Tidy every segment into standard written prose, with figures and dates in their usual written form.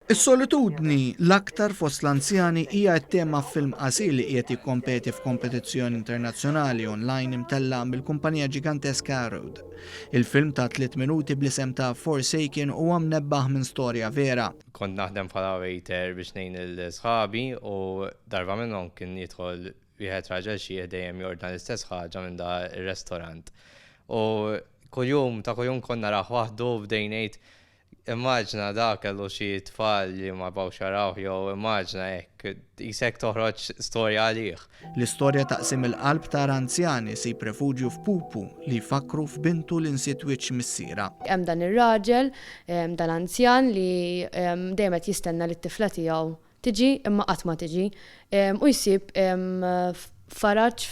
Is-solitudni l-aktar fost l-anzjani hija t-tema f'film qasir li qiegħed jikkompeti f'kompetizzjoni internazzjonali online imtella mill-kumpanija ġiganteska Arrowed. Il-film ta' 3 minuti bl-isem ta' Forsaken huwa mnebbaħ minn storja vera. Kont naħdem bħala waiter biex ngħin il-sħabi u darba minnhom kien jidħol wieħed raġel xi dejjem jordan l-istess ħaġa minn da ir-restorant. U kuljum konna raħ waħdu bdejn ngħid immaġna da kellu xi tfal li ma bawx jarawh jew immaġna hekk isek toħroġ storja għalih. L-istorja taqsim il-qalb ta' anzjani sib refuġju f'Pupu li jfakru f'bintu li nsiet wiċċ missiera. Hemm dan ir-raġel, dan anzjan li dejjem qed jistenna li t-tifla tiegħu tiġi imma qatt ma tiġi u jsib faraġġ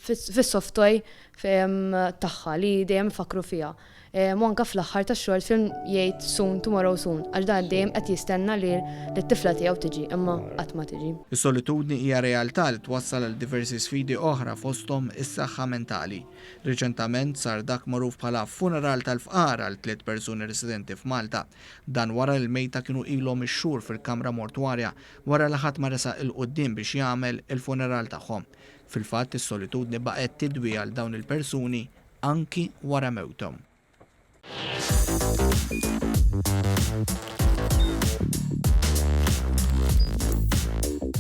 fis-softoj tagħha li dejjem ifakru fiha. U anke fl-aħħar tax-xogħol film jgħid soon tomorrow soon għax dan dejjem qed jistenna li t-tifla tiegħu tiġi imma qatt ma tiġi. Is-solitudni hija realtà li twassal għal diversi sfidi oħra fosthom is-saħħa mentali. Riċentament sar dak magħruf bħala funeral tal-fqar għal 3 persuni residenti f'Malta. Dan wara l-mejta kienu ilhom ix-xhur fil-kamra mortwarja wara li ħadd ma resaq il-quddiem biex jagħmel il-funeral tagħhom. Fil-fatt is-solitudni baqgħet tidwi għal dawn il-persuni anki wara mewthom.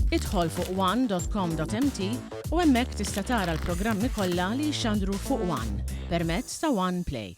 Idħol fuq one.com.mt u hemmhekk tista' tara l-programmi kollha li jxandru fuq One permezz ta' One Play.